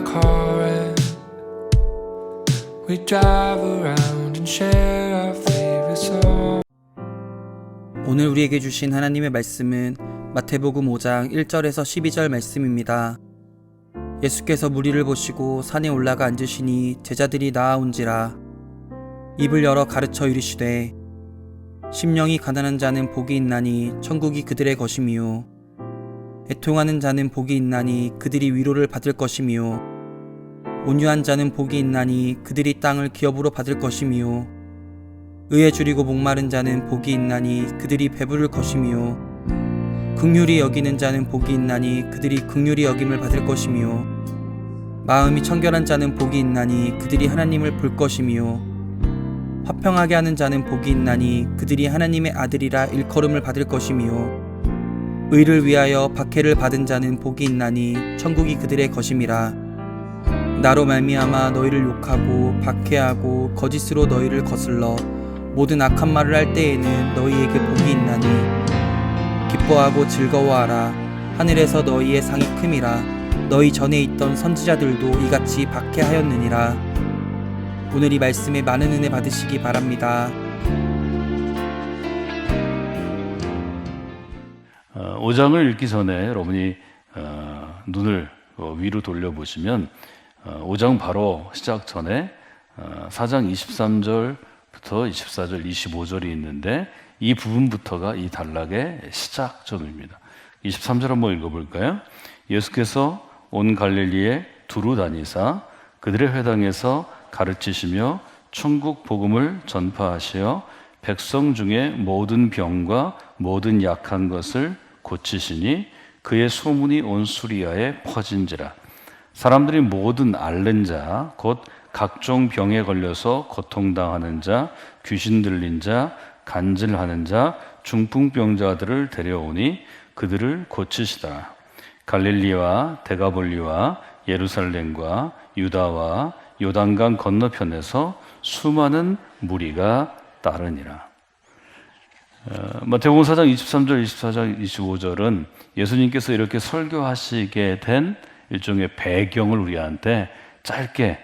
car and we drive around and share our favorite song. 오늘 우리에게 주신 하나님의 말씀은 마태복음 5장 1절에서 12절 말씀입니다. 예수께서 무리를 보시고 산에 올라가 앉으시니 제자들이 나아온지라. 입을 열어 가르쳐 이르시되 심령이 가난한 자는 복이 있나니 천국이 그들의 것이미요 애통하는 자는 복이 있나니 그들이 위로를 받을 것이미요 온유한 자는 복이 있나니 그들이 땅을 기업으로 받을 것이미요 의에 줄이고 목마른 자는 복이 있나니 그들이 배부를 것이미요 긍휼히 여기는 자는 복이 있나니 그들이 긍휼히 여김을 받을 것이미요 마음이 청결한 자는 복이 있나니 그들이 하나님을 볼 것이미요 화평하게 하는 자는 복이 있나니 그들이 하나님의 아들이라 일컬음을 받을 것이미요 의를 위하여 박해를 받은 자는 복이 있나니 천국이 그들의 것임이라. 나로 말미암아 너희를 욕하고 박해하고 거짓으로 너희를 거슬러 모든 악한 말을 할 때에는 너희에게 복이 있나니 기뻐하고 즐거워하라. 하늘에서 너희의 상이 큼이라. 너희 전에 있던 선지자들도 이같이 박해하였느니라. 오늘 이 말씀에 많은 은혜 받으시기 바랍니다. 5장을 읽기 전에 여러분이 눈을 위로 돌려보시면 5장 바로 시작 전에 4장 23절부터 24절, 25절이 있는데 이 부분부터가 이 단락의 시작점입니다. 23절 한번 읽어볼까요? 예수께서 온 갈릴리에 두루 다니사 그들의 회당에서 가르치시며 천국 복음을 전파하시어 백성 중에 모든 병과 모든 약한 것을 고치시니 그의 소문이 온 수리아에 퍼진지라. 사람들이 모든 앓는 자, 곧 각종 병에 걸려서 고통당하는 자, 귀신 들린 자, 간질하는 자, 중풍병자들을 데려오니 그들을 고치시더라. 갈릴리와 데가볼리와 예루살렘과 유다와 요단강 건너편에서 수많은 무리가 따르니라. 마태복음 4장 23절, 24장, 25절은 예수님께서 이렇게 설교하시게 된 일종의 배경을 우리한테 짧게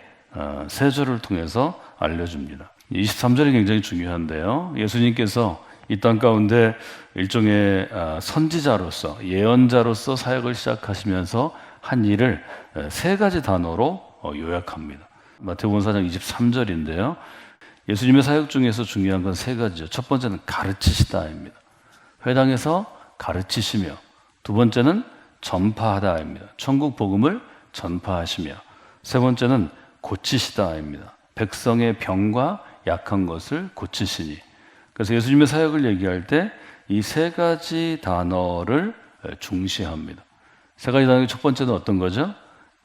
세 절을 통해서 알려줍니다. 23절이 굉장히 중요한데요. 예수님께서 이 땅 가운데 일종의 선지자로서, 예언자로서 사역을 시작하시면서 한 일을 세 가지 단어로 요약합니다. 마태복음 4장 23절인데요. 예수님의 사역 중에서 중요한 건 세 가지죠. 첫 번째는 가르치시다입니다. 회당에서 가르치시며, 두 번째는 전파하다입니다. 천국 복음을 전파하시며, 세 번째는 고치시다입니다. 백성의 병과 약한 것을 고치시니. 그래서 예수님의 사역을 얘기할 때 이 세 가지 단어를 중시합니다. 세 가지 단어의 첫 번째는 어떤 거죠?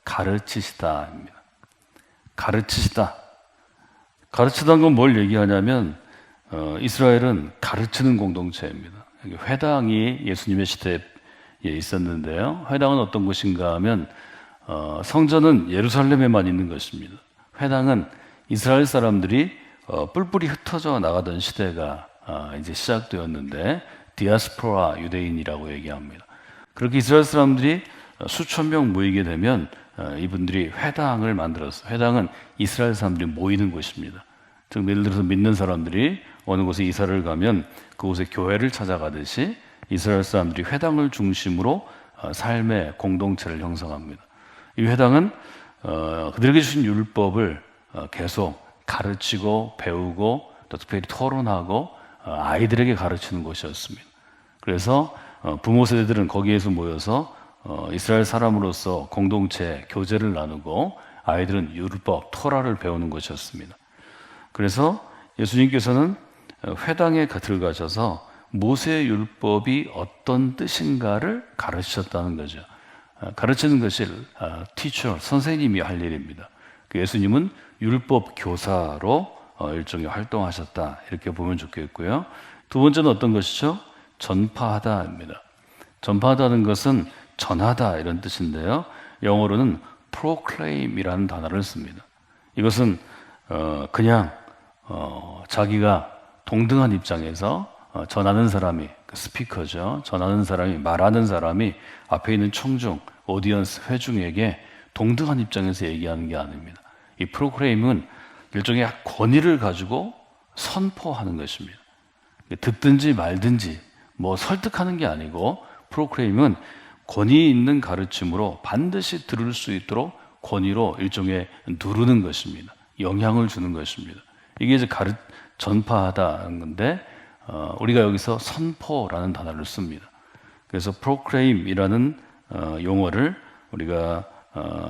가르치시다입니다. 가르치시다. 가르치다는 건 뭘 얘기하냐면 이스라엘은 가르치는 공동체입니다. 회당이 예수님의 시대에 있었는데요. 회당은 어떤 곳인가 하면 성전은 예루살렘에만 있는 것입니다. 회당은 이스라엘 사람들이 뿔뿔이 흩어져 나가던 시대가 이제 시작되었는데 디아스포라 유대인이라고 얘기합니다. 그렇게 이스라엘 사람들이 수천 명 모이게 되면 이분들이 회당을 만들었어요. 회당은 이스라엘 사람들이 모이는 곳입니다. 즉 예를 들어서 믿는 사람들이 어느 곳에 이사를 가면 그곳에 교회를 찾아가듯이 이스라엘 사람들이 회당을 중심으로 삶의 공동체를 형성합니다. 이 회당은 그들에게 주신 율법을 계속 가르치고 배우고 또 특별히 토론하고 아이들에게 가르치는 곳이었습니다. 그래서 부모 세대들은 거기에서 모여서 이스라엘 사람으로서 공동체 교제를 나누고 아이들은 율법, 토라를 배우는 것이었습니다. 그래서 예수님께서는 회당에 들어가셔서 모세의 율법이 어떤 뜻인가를 가르치셨다는 거죠. 가르치는 것이 티처, 선생님이 할 일입니다. 예수님은 율법 교사로 일종의 활동하셨다, 이렇게 보면 좋겠고요. 두 번째는 어떤 것이죠? 전파하다입니다. 전파하다는 것은 전하다 이런 뜻인데요. 영어로는 proclaim이라는 단어를 씁니다. 이것은 그냥 자기가 동등한 입장에서 전하는 사람이, 스피커죠. 전하는 사람이, 말하는 사람이 앞에 있는 청중, 오디언스, 회중에게 동등한 입장에서 얘기하는 게 아닙니다. 이 프로크레임은 일종의 권위를 가지고 선포하는 것입니다. 듣든지 말든지 뭐 설득하는 게 아니고 프로크레임은 권위 있는 가르침으로 반드시 들을 수 있도록 권위로 일종의 누르는 것입니다. 영향을 주는 것입니다. 이게 이제 전파하다는 건데 우리가 여기서 선포라는 단어를 씁니다. 그래서 proclaim이라는 용어를 우리가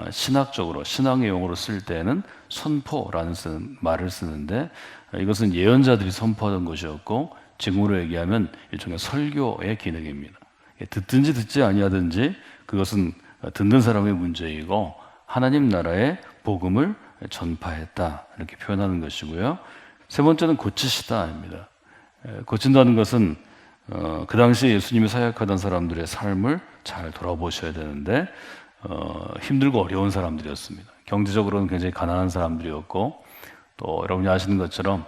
신학적으로 신앙의 용어로 쓸 때는 선포라는 말을 쓰는데 이것은 예언자들이 선포하던 것이었고 지금으로 얘기하면 일종의 설교의 기능입니다. 듣든지 듣지 아니하든지 그것은 듣는 사람의 문제이고 하나님 나라의 복음을 전파했다 이렇게 표현하는 것이고요. 세 번째는 고치시다입니다. 고친다는 것은 그 당시에 예수님이 사역하던 사람들의 삶을 잘 돌아보셔야 되는데 힘들고 어려운 사람들이었습니다. 경제적으로는 굉장히 가난한 사람들이었고 또 여러분이 아시는 것처럼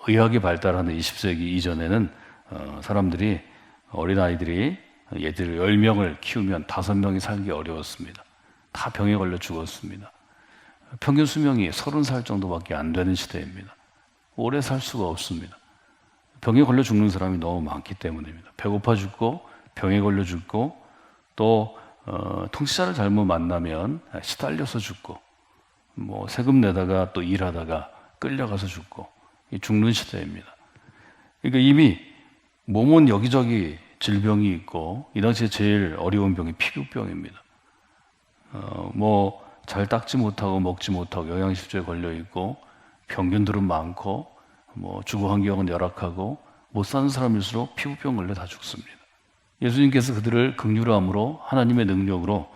의학이 발달하는 20세기 이전에는 사람들이 어린아이들이 얘들 10명을 키우면 5명이 살기 어려웠습니다. 다 병에 걸려 죽었습니다. 평균 수명이 30살 정도밖에 안 되는 시대입니다. 오래 살 수가 없습니다. 병에 걸려 죽는 사람이 너무 많기 때문입니다. 배고파 죽고 병에 걸려 죽고 또 통치자를 잘못 만나면 시달려서 죽고 뭐 세금 내다가 또 일하다가 끌려가서 죽고 죽는 시대입니다. 그러니까 이미 몸은 여기저기 질병이 있고 이 당시에 제일 어려운 병이 피부병입니다. 뭐 잘 닦지 못하고 먹지 못하고 영양실조에 걸려 있고 병균들은 많고 뭐 주거 환경은 열악하고 못 사는 사람일수록 피부병 걸려 다 죽습니다. 예수님께서 그들을 긍휼함으로 하나님의 능력으로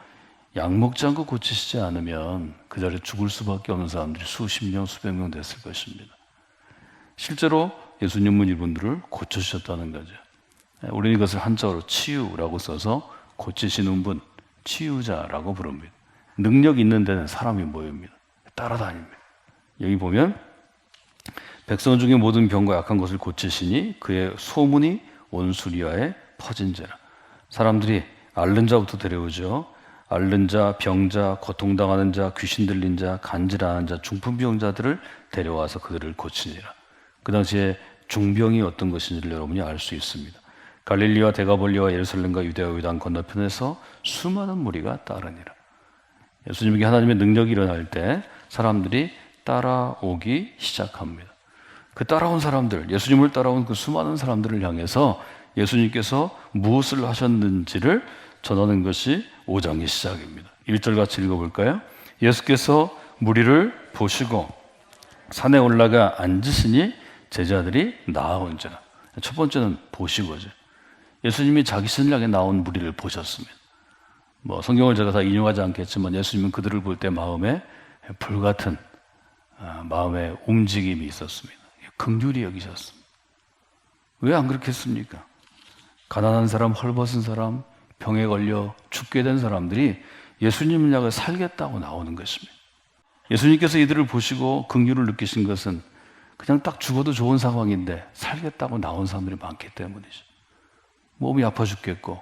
약 먹지 않고 고치시지 않으면 그 자리에 죽을 수밖에 없는 사람들이 수십 명, 수백 명 됐을 것입니다. 실제로 예수님은 이분들을 고쳐주셨다는 거죠. 우리는 이것을 한자어로 치유라고 써서 고치시는 분, 치유자라고 부릅니다. 능력 있는 데는 사람이 모입니다. 따라다닙니다. 여기 보면 백성 중에 모든 병과 약한 것을 고치시니 그의 소문이 온 수리아에 퍼진지라. 사람들이 앓는 자부터 데려오죠. 앓는 자, 병자, 고통당하는 자, 귀신 들린 자, 간질하는 자, 중풍병자들을 데려와서 그들을 고치니라. 그 당시에 중병이 어떤 것인지를 여러분이 알 수 있습니다. 갈릴리와 데가볼리와 예루살렘과 유대와 요단 건너편에서 수많은 무리가 따르니라. 예수님에게 하나님의 능력이 일어날 때 사람들이 따라오기 시작합니다. 그 따라온 사람들, 예수님을 따라온 그 수많은 사람들을 향해서 예수님께서 무엇을 하셨는지를 전하는 것이 5장의 시작입니다. 1절 같이 읽어볼까요? 예수께서 무리를 보시고 산에 올라가 앉으시니 제자들이 나아온지라. 첫 번째는 보시고죠. 예수님이 자기 신랑에 나온 무리를 보셨습니다. 뭐 성경을 제가 다 인용하지 않겠지만 예수님은 그들을 볼 때 마음에 불같은 마음의 움직임이 있었습니다. 긍휼히 여기셨습니다. 왜 안 그렇겠습니까? 가난한 사람, 헐벗은 사람, 병에 걸려 죽게 된 사람들이 예수님을 향해 살겠다고 나오는 것입니다. 예수님께서 이들을 보시고 긍휼을 느끼신 것은 그냥 딱 죽어도 좋은 상황인데 살겠다고 나온 사람들이 많기 때문이죠. 몸이 아파 죽겠고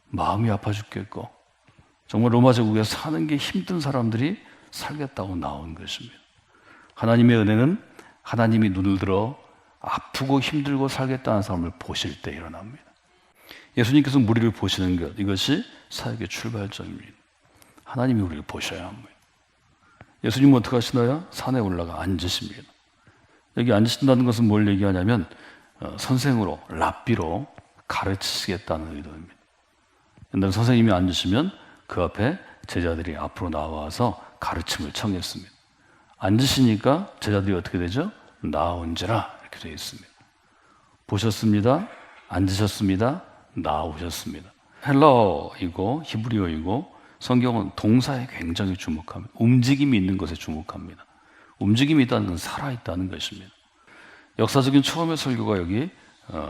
마음이 아파 죽겠고 정말 로마 제국에서 사는 게 힘든 사람들이 살겠다고 나온 것입니다. 하나님의 은혜는 하나님이 눈을 들어 아프고 힘들고 살겠다는 사람을 보실 때 일어납니다. 예수님께서 무리를 보시는 것, 이것이 사역의 출발점입니다. 하나님이 우리를 보셔야 합니다. 예수님은 어떻게 하시나요? 산에 올라가 앉으십니다. 여기 앉으신다는 것은 뭘 얘기하냐면 선생으로, 랍비로 가르치시겠다는 의도입니다. 옛날에 선생님이 앉으시면 그 앞에 제자들이 앞으로 나와서 가르침을 청했습니다. 앉으시니까 제자들이 어떻게 되죠? 나온지라 이렇게 되어 있습니다. 보셨습니다. 앉으셨습니다. 나오셨습니다. 헬라어이고 히브리어이고 성경은 동사에 굉장히 주목합니다. 움직임이 있는 것에 주목합니다. 움직임이 있다는 건 살아있다는 것입니다. 역사적인 처음의 설교가 여기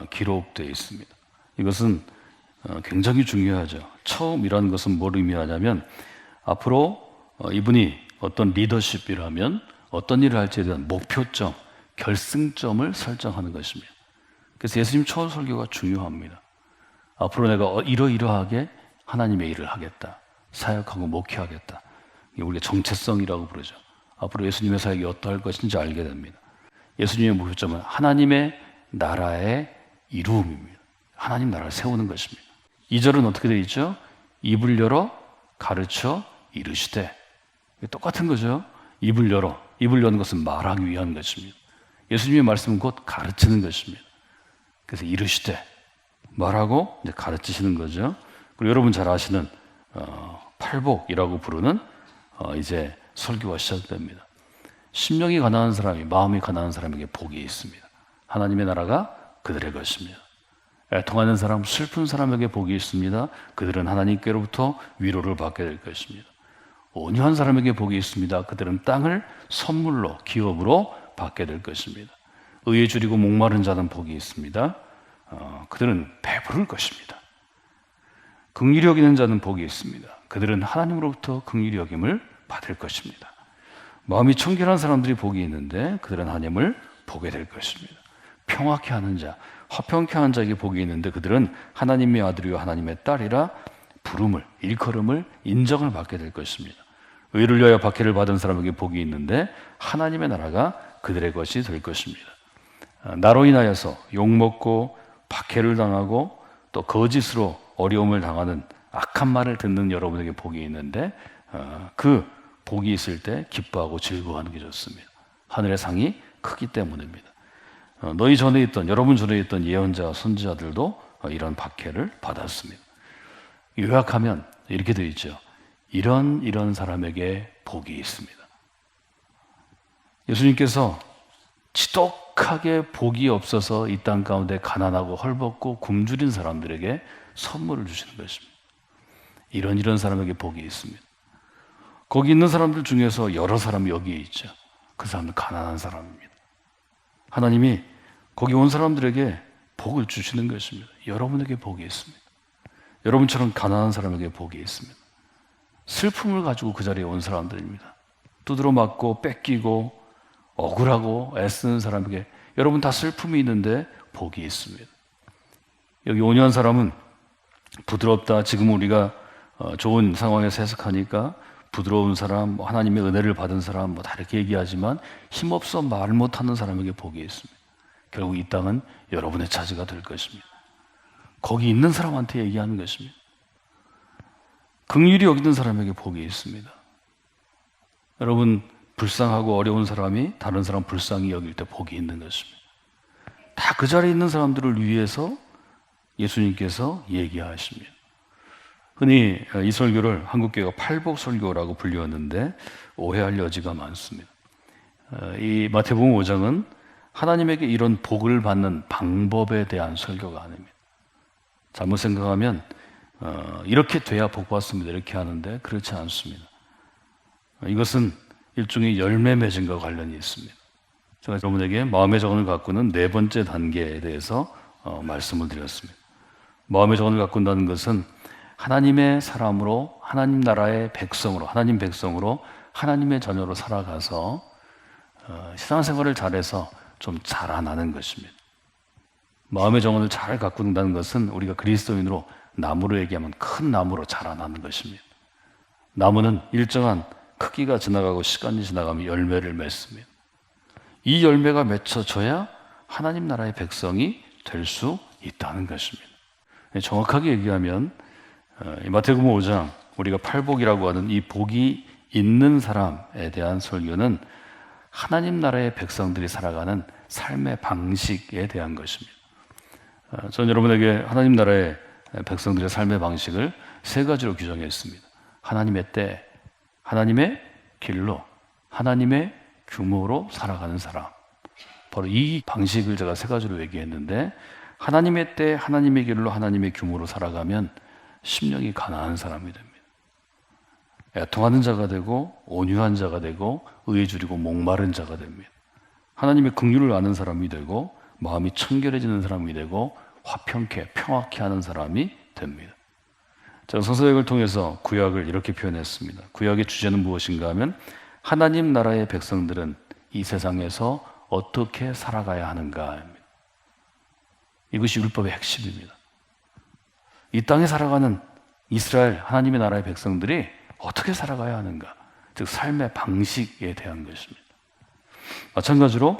기록되어 있습니다. 이것은 굉장히 중요하죠. 처음이라는 것은 뭘 의미하냐면 앞으로 이분이 어떤 리더십이라면 어떤 일을 할지에 대한 목표점, 결승점을 설정하는 것입니다. 그래서 예수님 처음 설교가 중요합니다. 앞으로 내가 이러이러하게 하나님의 일을 하겠다. 사역하고 목회하겠다. 우리가 정체성이라고 부르죠. 앞으로 예수님의 사역이 어떠할 것인지 알게 됩니다. 예수님의 목표점은 하나님의 나라의 이루음입니다. 하나님 나라를 세우는 것입니다. 2절은 어떻게 되어 있죠? 입을 열어 가르쳐 이르시되. 똑같은 거죠. 입을 열어. 입을 여는 것은 말하기 위한 것입니다. 예수님의 말씀은 곧 가르치는 것입니다. 그래서 이르시되 말하고 이제 가르치시는 거죠. 그리고 여러분 잘 아시는 팔복이라고 부르는 이제 설교가 시작됩니다. 심령이 가난한 사람이, 마음이 가난한 사람에게 복이 있습니다. 하나님의 나라가 그들의 것입니다. 애통하는 사람, 슬픈 사람에게 복이 있습니다. 그들은 하나님께로부터 위로를 받게 될 것입니다. 온유한 사람에게 복이 있습니다. 그들은 땅을 선물로, 기업으로 받게 될 것입니다. 의에 줄이고 목마른 자는 복이 있습니다. 그들은 배부를 것입니다. 긍휼히 여기는 자는 복이 있습니다. 그들은 하나님으로부터 긍휼히 여김을 받을 것입니다. 마음이 청결한 사람들이 복이 있는데 그들은 하나님을 보게 될 것입니다. 평화케 하는 자, 화평케 하는 자에게 복이 있는데 그들은 하나님의 아들이요 하나님의 딸이라 부름을, 일컬음을, 인정을 받게 될 것입니다. 의를 위하여 박해를 받은 사람에게 복이 있는데 하나님의 나라가 그들의 것이 될 것입니다. 나로 인하여서 욕먹고 박해를 당하고 또 거짓으로 어려움을 당하는 악한 말을 듣는 여러분에게 복이 있는데 그 복이 있을 때 기뻐하고 즐거워하는 게 좋습니다. 하늘의 상이 크기 때문입니다. 너희 전에 있던, 여러분 전에 있던 예언자, 선지자들도 이런 박해를 받았습니다. 요약하면 이렇게 되어 있죠. 이런 사람에게 복이 있습니다. 예수님께서 지독하게 복이 없어서 이 땅 가운데 가난하고 헐벗고 굶주린 사람들에게 선물을 주시는 것입니다. 이런 사람에게 복이 있습니다. 거기 있는 사람들 중에서 여러 사람이 여기에 있죠. 그 사람은 가난한 사람입니다. 하나님이 거기 온 사람들에게 복을 주시는 것입니다. 여러분에게 복이 있습니다. 여러분처럼 가난한 사람에게 복이 있습니다. 슬픔을 가지고 그 자리에 온 사람들입니다. 두드러 맞고 뺏기고 억울하고 애쓰는 사람에게 여러분 다 슬픔이 있는데 복이 있습니다. 여기 온유한 사람은 부드럽다. 지금 우리가 좋은 상황에서 해석하니까 부드러운 사람, 하나님의 은혜를 받은 사람 다 이렇게 얘기하지만 힘없어 말 못하는 사람에게 복이 있습니다. 결국 이 땅은 여러분의 차지가 될 것입니다. 거기 있는 사람한테 얘기하는 것입니다. 긍휼히 여기는 사람에게 복이 있습니다. 여러분 불쌍하고 어려운 사람이 다른 사람 불쌍히 여길 때 복이 있는 것입니다. 다 그 자리에 있는 사람들을 위해서 예수님께서 얘기하십니다. 흔히 이 설교를 한국교회가 팔복 설교라고 불리웠는데 오해할 여지가 많습니다. 이 마태복음 5장은 하나님에게 이런 복을 받는 방법에 대한 설교가 아닙니다. 잘못 생각하면 이렇게 돼야 복 받습니다 이렇게 하는데 그렇지 않습니다. 이것은 일종의 열매 맺음과 관련이 있습니다. 제가 여러분에게 마음의 정원을 가꾸는 네 번째 단계에 대해서 말씀을 드렸습니다. 마음의 정원을 가꾼다는 것은 하나님의 사람으로 하나님 나라의 백성으로 하나님 백성으로 하나님의 자녀로 살아가서 신앙생활을 잘해서 좀 자라나는 것입니다. 마음의 정원을 잘 가꾼다는 것은 우리가 그리스도인으로 나무로 얘기하면 큰 나무로 자라나는 것입니다. 나무는 일정한 크기가 지나가고 시간이 지나가면 열매를 맺습니다. 이 열매가 맺혀져야 하나님 나라의 백성이 될 수 있다는 것입니다. 정확하게 얘기하면 마태복음 5장 우리가 팔복이라고 하는 이 복이 있는 사람에 대한 설교는 하나님 나라의 백성들이 살아가는 삶의 방식에 대한 것입니다. 저는 여러분에게 하나님 나라의 백성들의 삶의 방식을 세 가지로 규정했습니다. 하나님의 때, 하나님의 길로, 하나님의 규모로 살아가는 사람. 바로 이 방식을 제가 세 가지로 얘기했는데 하나님의 때, 하나님의 길로, 하나님의 규모로 살아가면 심령이 가난한 사람이 됩니다. 애통하는 자가 되고 온유한 자가 되고 의에 줄이고 목마른 자가 됩니다. 하나님의 긍휼을 아는 사람이 되고 마음이 청결해지는 사람이 되고 화평케, 평화케 하는 사람이 됩니다. 제가 성서역을 통해서 구약을 이렇게 표현했습니다. 구약의 주제는 무엇인가 하면 하나님 나라의 백성들은 이 세상에서 어떻게 살아가야 하는가입니다. 이것이 율법의 핵심입니다. 이 땅에 살아가는 이스라엘 하나님의 나라의 백성들이 어떻게 살아가야 하는가? 즉 삶의 방식에 대한 것입니다. 마찬가지로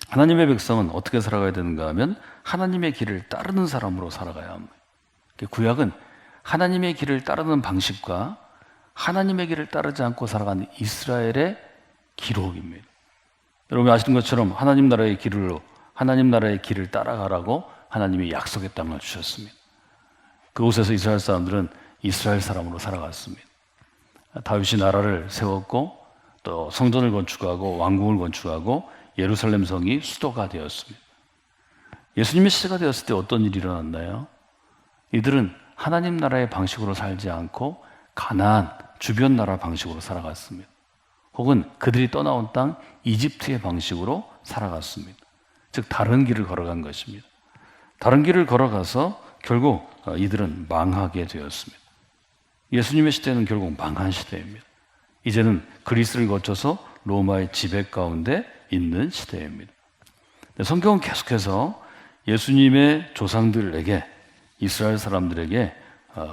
하나님의 백성은 어떻게 살아가야 되는가 하면 하나님의 길을 따르는 사람으로 살아가야 합니다. 구약은 하나님의 길을 따르는 방식과 하나님의 길을 따르지 않고 살아가는 이스라엘의 기록입니다. 여러분이 아시는 것처럼 하나님 나라의 길을 따라가라고 하나님이 약속의 땅을 주셨습니다. 그곳에서 이스라엘 사람들은 이스라엘 사람으로 살아갔습니다. 다윗이 나라를 세웠고 또 성전을 건축하고 왕궁을 건축하고 예루살렘 성이 수도가 되었습니다. 예수님의 시대가 되었을 때 어떤 일이 일어났나요? 이들은 하나님 나라의 방식으로 살지 않고 가나안 주변 나라 방식으로 살아갔습니다. 혹은 그들이 떠나온 땅 이집트의 방식으로 살아갔습니다. 즉 다른 길을 걸어간 것입니다. 다른 길을 걸어가서 결국 이들은 망하게 되었습니다. 예수님의 시대는 결국 망한 시대입니다. 이제는 그리스를 거쳐서 로마의 지배 가운데 있는 시대입니다. 성경은 계속해서 예수님의 조상들에게, 이스라엘 사람들에게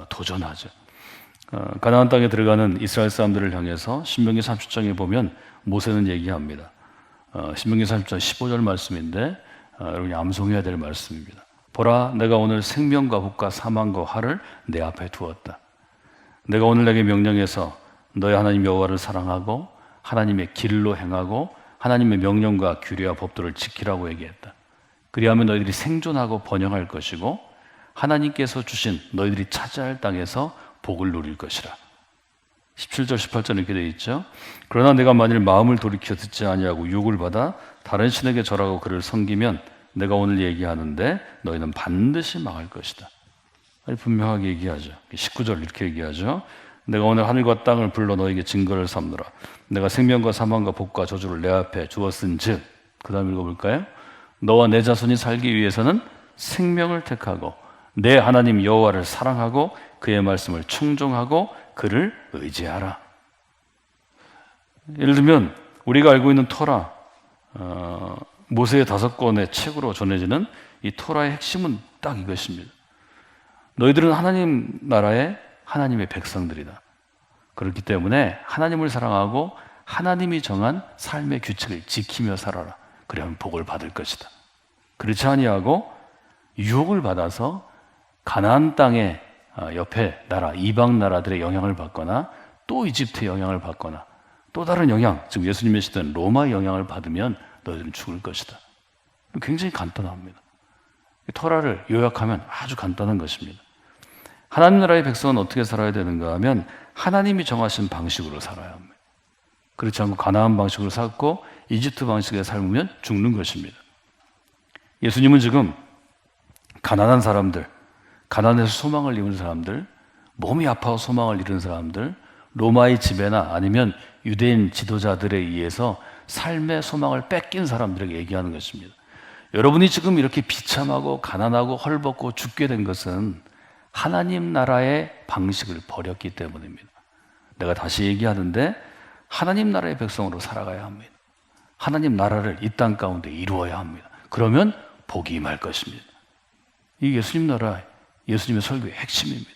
도전하죠. 가나안 땅에 들어가는 이스라엘 사람들을 향해서 신명기 30장에 보면 모세는 얘기합니다. 신명기 30장 15절 말씀인데 여러분이 암송해야 될 말씀입니다. 보라, 내가 오늘 생명과 복과 사망과 화를 내 앞에 두었다. 내가 오늘 내게 명령해서 너의 하나님 여호와를 사랑하고 하나님의 길로 행하고 하나님의 명령과 규례와 법도를 지키라고 얘기했다. 그리하면 너희들이 생존하고 번영할 것이고 하나님께서 주신 너희들이 차지할 땅에서 복을 누릴 것이라. 17절 18절 이렇게 되어 있죠. 그러나 내가 만일 마음을 돌이켜 듣지 아니하고 유혹을 받아 다른 신에게 절하고 그를 섬기면 내가 오늘 얘기하는데 너희는 반드시 망할 것이다. 분명하게 얘기하죠. 19절 이렇게 얘기하죠. 내가 오늘 하늘과 땅을 불러 너에게 증거를 삼노라. 내가 생명과 사망과 복과 저주를 내 앞에 주었은즉, 그 다음 읽어볼까요? 너와 내 자손이 살기 위해서는 생명을 택하고 내 하나님 여호와를 사랑하고 그의 말씀을 청종하고 그를 의지하라. 예를 들면 우리가 알고 있는 토라, 모세의 5권의 책으로 전해지는 이 토라의 핵심은 딱 이것입니다. 너희들은 하나님 나라의 하나님의 백성들이다. 그렇기 때문에 하나님을 사랑하고 하나님이 정한 삶의 규칙을 지키며 살아라. 그러면 복을 받을 것이다. 그렇지 아니하고 유혹을 받아서 가나안 땅의 옆에 나라, 이방 나라들의 영향을 받거나 또 이집트의 영향을 받거나 또 다른 영향, 즉 예수님의 시대는 로마의 영향을 받으면 너희들은 죽을 것이다. 굉장히 간단합니다. 토라를 요약하면 아주 간단한 것입니다. 하나님 나라의 백성은 어떻게 살아야 되는가 하면 하나님이 정하신 방식으로 살아야 합니다. 그렇지 않고 가나안 방식으로 살고 이집트 방식에 살면 죽는 것입니다. 예수님은 지금 가난한 사람들, 가난해서 소망을 잃은 사람들, 몸이 아파서 소망을 잃은 사람들, 로마의 지배나 아니면 유대인 지도자들에 의해서 삶의 소망을 뺏긴 사람들에게 얘기하는 것입니다. 여러분이 지금 이렇게 비참하고 가난하고 헐벗고 죽게 된 것은 하나님 나라의 방식을 버렸기 때문입니다. 내가 다시 얘기하는데 하나님 나라의 백성으로 살아가야 합니다. 하나님 나라를 이 땅 가운데 이루어야 합니다. 그러면 복이 임할 것입니다. 이 예수님 나라, 예수님의 설교의 핵심입니다.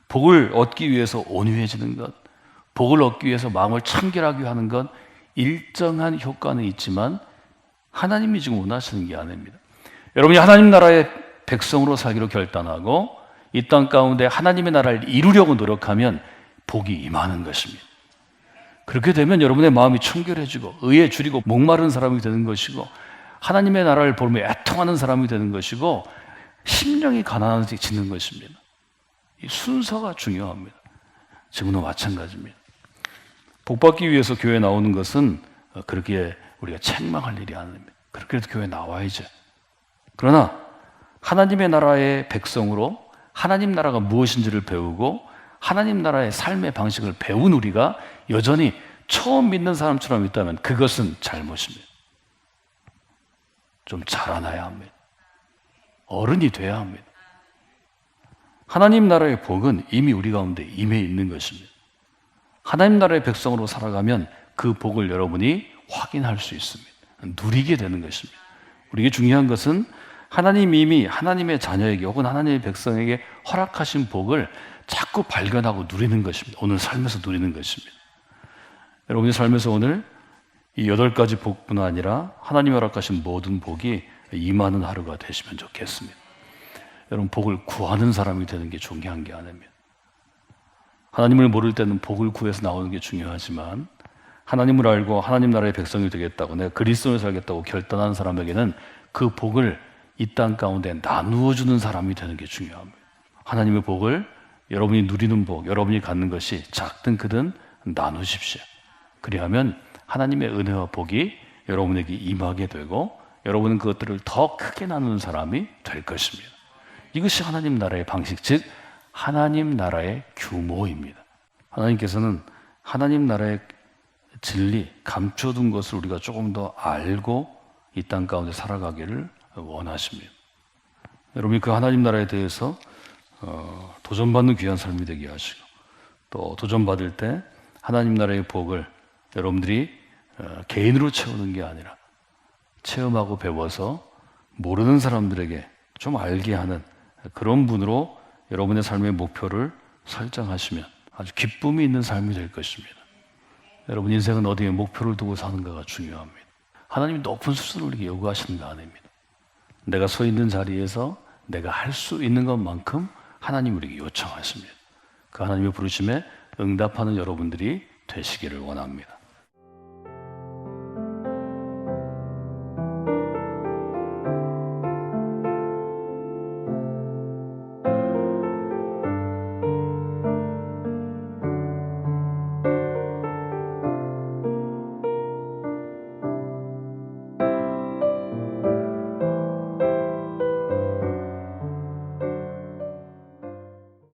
복을 얻기 위해서 온유해지는 것, 복을 얻기 위해서 마음을 청결하게 하는 것, 일정한 효과는 있지만 하나님이 지금 원하시는 게 아닙니다. 여러분이 하나님 나라의 백성으로 살기로 결단하고 이 땅 가운데 하나님의 나라를 이루려고 노력하면 복이 임하는 것입니다. 그렇게 되면 여러분의 마음이 청결해지고 의에 줄이고 목마른 사람이 되는 것이고 하나님의 나라를 보며 애통하는 사람이 되는 것이고 심령이 가난해지는 것입니다. 이 순서가 중요합니다. 지금도 마찬가지입니다. 복받기 위해서 교회에 나오는 것은 그렇게 우리가 책망할 일이 아닙니다. 그렇게 해서 교회에 나와야죠. 그러나 하나님의 나라의 백성으로 하나님 나라가 무엇인지를 배우고 하나님 나라의 삶의 방식을 배운 우리가 여전히 처음 믿는 사람처럼 있다면 그것은 잘못입니다. 좀 자라나야 합니다. 어른이 돼야 합니다. 하나님 나라의 복은 이미 우리 가운데 임해 있는 것입니다. 하나님 나라의 백성으로 살아가면 그 복을 여러분이 확인할 수 있습니다. 누리게 되는 것입니다. 우리에게 중요한 것은 하나님이 이미 하나님의 자녀에게 혹은 하나님의 백성에게 허락하신 복을 자꾸 발견하고 누리는 것입니다. 오늘 삶에서 누리는 것입니다. 여러분의 삶에서 오늘 이 8가지 복뿐 아니라 하나님이 허락하신 모든 복이 임하는 하루가 되시면 좋겠습니다. 여러분, 복을 구하는 사람이 되는 게 중요한 게 아닙니다. 하나님을 모를 때는 복을 구해서 나오는 게 중요하지만 하나님을 알고 하나님 나라의 백성이 되겠다고, 내가 그리스도를 살겠다고 결단한 사람에게는 그 복을 이 땅 가운데 나누어 주는 사람이 되는 게 중요합니다. 하나님의 복을 여러분이 누리는 복, 여러분이 갖는 것이 작든 크든 나누십시오. 그리하면 하나님의 은혜와 복이 여러분에게 임하게 되고 여러분은 그것들을 더 크게 나누는 사람이 될 것입니다. 이것이 하나님 나라의 방식, 즉 하나님 나라의 규모입니다. 하나님께서는 하나님 나라의 진리, 감춰둔 것을 우리가 조금 더 알고 이 땅 가운데 살아가기를 원하십니다. 여러분이 그 하나님 나라에 대해서 도전받는 귀한 삶이 되게 하시고, 또 도전받을 때 하나님 나라의 복을 여러분들이 개인으로 채우는 게 아니라 체험하고 배워서 모르는 사람들에게 좀 알게 하는 그런 분으로 여러분의 삶의 목표를 설정하시면 아주 기쁨이 있는 삶이 될 것입니다. 여러분 인생은 어디에 목표를 두고 사는가가 중요합니다. 하나님이 높은 수준을 우리에게 요구하시는 거 아닙니다. 내가 서 있는 자리에서 내가 할 수 있는 것만큼 하나님이 우리에게 요청하십니다. 그 하나님의 부르심에 응답하는 여러분들이 되시기를 원합니다.